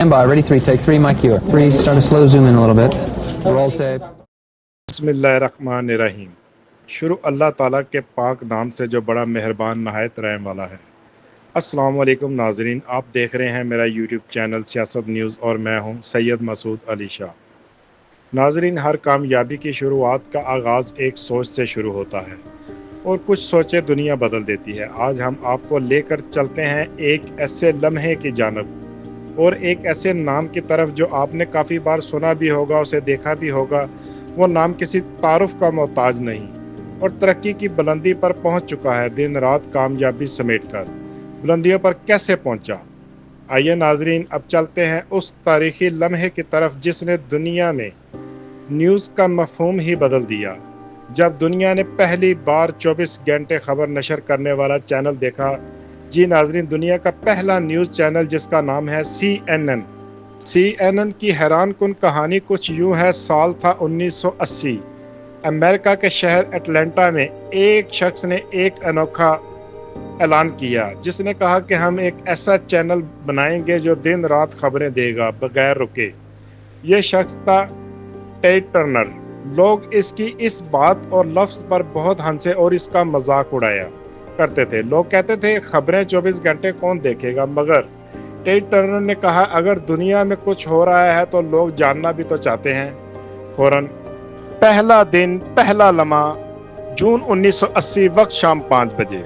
Stand by, ready, 3, take 3, mic cue. 3, start to slow zoom in a little bit. Roll tape. बिस्मिल्लाहिर्रहमानिर्रहीम। शुरू अल्लाह ताला के पाक नाम से जो बड़ा मेहरबान नहायत रहम वाला है। अस्सलाम वालेकुम नाजरीन, आप देख रहे हैं मेरा यूट्यूब चैनल सियासत न्यूज़ और मैं हूं सैयद मसूद अली शाह। नाजरीन, हर कामयाबी की शुरुआत का आगाज़ एक सोच से शुरू होता है और कुछ सोचें दुनिया बदल देती है। आज हम आपको लेकर चलते हैं एक ऐसे लम्हे की जानब और एक ऐसे नाम की तरफ जो आपने काफ़ी बार सुना भी होगा, उसे देखा भी होगा। वो नाम किसी तारुफ का मोहताज नहीं और तरक्की की बुलंदी पर पहुंच चुका है, दिन रात कामयाबी समेटकर बुलंदियों पर कैसे पहुंचा। आइए नाजरीन, अब चलते हैं उस तारीखी लम्हे की तरफ जिसने दुनिया में न्यूज़ का मफहूम ही बदल दिया। जब दुनिया ने पहली बार 24 घंटे खबर नशर करने वाला चैनल देखा। जी नाजरीन, दुनिया का पहला न्यूज़ चैनल जिसका नाम है CNN। CNN की हैरान कुन कहानी कुछ यूँ है। साल था 1980। अमेरिका के शहर एटलांटा में एक शख्स ने एक अनोखा ऐलान किया, जिसने कहा कि हम एक ऐसा चैनल बनाएंगे जो दिन रात खबरें देगा बगैर रुके। ये शख्स था टेड टर्नर। लोग इसकी इस बात और लफ्ज़ पर बहुत हंसे और इसका मजाक उड़ाया करते थे। लोग कहते थे खबरें 24 घंटे कौन देखेगा, मगर टेड टर्नर ने कहा अगर दुनिया में कुछ हो रहा है तो लोग जानना भी तो चाहते हैं। फौरन पहला दिन, पहला लम्हा, जून 1980, वक्त शाम 5 बजे,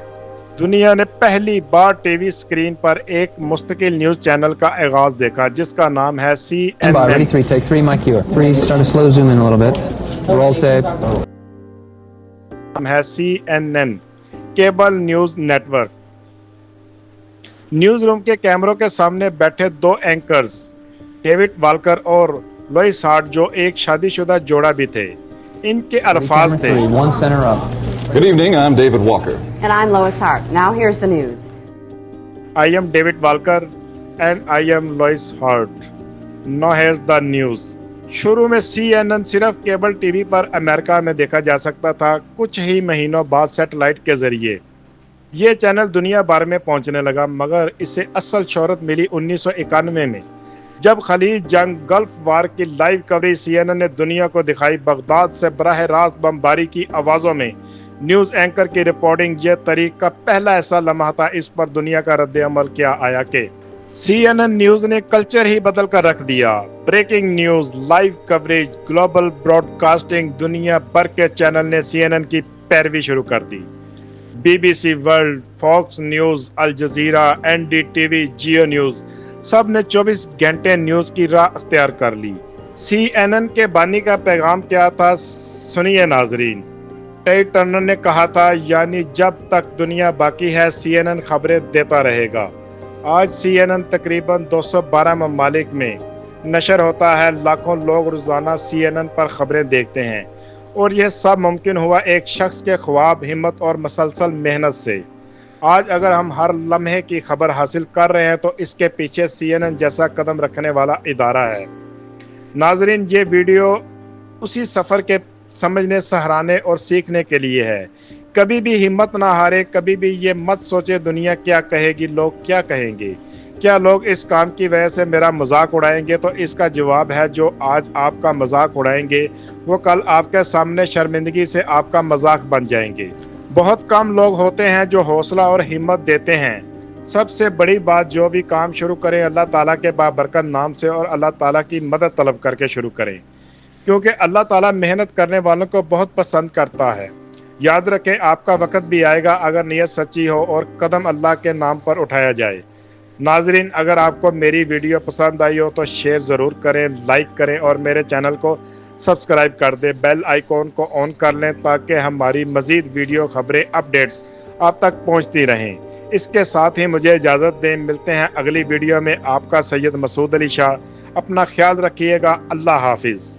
दुनिया ने पहली बार टीवी स्क्रीन पर एक मुस्तकिल न्यूज़ चैनल का आगाज देखा जिसका नाम है Stand by, ready, 3, take 3, mic cue. 3, start to slow zoom in a little bit. Roll tape. नाम है CNN, cable news network. News room के कैमरों के सामने बैठे दो एंकर्स, डेविड वाल्कर और लोइस हार्ट, जो एक शादीशुदा जोड़ा भी थे। इनके अल्फाज थे, One center up. Good evening, I'm David Walker. And I'm Lois Hart. Now here's the news. I am David Walker and I am Lois Hart. Now here's the news. शुरू में CNN सिर्फ केबल टीवी पर America में देखा जा सकता था। कुछ ही महीनों बाद सैटेलाइट के जरिए ये चैनल दुनिया भर में पहुंचने लगा, मगर इसे असल शोहरत मिली 1991 में, जब खलीज जंग, गल्फ वार की लाइव कवरेज CNN ने दुनिया को दिखाई। बगदाद से बराह रास्त बमबारी की आवाज़ों में न्यूज़ एंकर की रिपोर्टिंग, ये तारीख का पहला ऐसा लम्हा था। इस पर दुनिया का रद्द अमल क्या आया कि CNN न्यूज़ ने कल्चर ही बदल कर रख दिया। Breaking news, live coverage, global broadcasting, दुनिया भर के चैनल ने CNN की पैरवी शुरू कर दी। BBC वर्ल्ड, फॉक्स न्यूज़, अल जजीरा, NDTV, जियो न्यूज़, सब ने 24 घंटे न्यूज़ की राह अख्तियार कर ली। CNN के बानी का पैगाम क्या था, सुनिए नाजरीन। टेड टर्नर ने कहा था, यानी जब तक दुनिया बाकी है CNN खबरें देता रहेगा। आज CNN तकरीबन 212 ममालिक में नशर होता है। लाखों लोग रोज़ाना CNN पर खबरें देखते हैं और यह सब मुमकिन हुआ एक शख्स के ख्वाब, हिम्मत और मसलसल मेहनत से। आज अगर हम हर लम्हे की खबर हासिल कर रहे हैं तो इसके पीछे CNN जैसा कदम रखने वाला इदारा है। नाजरीन, ये वीडियो उसी सफ़र के समझने, सराहने और सीखने के लिए है। कभी भी हिम्मत ना हारे, कभी भी ये मत सोचे दुनिया क्या कहेगी, लोग क्या कहेंगे। क्या लोग इस काम की वजह से मेरा मजाक उड़ाएंगे? तो इसका जवाब है, जो आज आपका मजाक उड़ाएंगे वो कल आपके सामने शर्मिंदगी से आपका मजाक बन जाएंगे। बहुत कम लोग होते हैं जो हौसला और हिम्मत देते हैं। सबसे बड़ी बात, जो भी काम शुरू करें अल्लाह ताला के बाबरकत नाम से और अल्लाह ताला की मदद तलब करके शुरू करें, क्योंकि अल्लाह ताला मेहनत करने वालों को बहुत पसंद करता है। याद रखें, आपका वक्त भी आएगा अगर नीयत सच्ची हो और कदम अल्लाह के नाम पर उठाया जाए। नाजरीन, अगर आपको मेरी वीडियो पसंद आई हो तो शेयर ज़रूर करें, लाइक करें और मेरे चैनल को सब्सक्राइब कर दें। बेल आइकॉन को ऑन कर लें ताकि हमारी मज़ीद वीडियो, खबरें, अपडेट्स आप तक पहुंचती रहें। इसके साथ ही मुझे इजाज़त दें। मिलते हैं अगली वीडियो में। आपका सैयद मसूद अली शाह। अपना ख्याल रखिएगा। अल्लाह हाफिज़।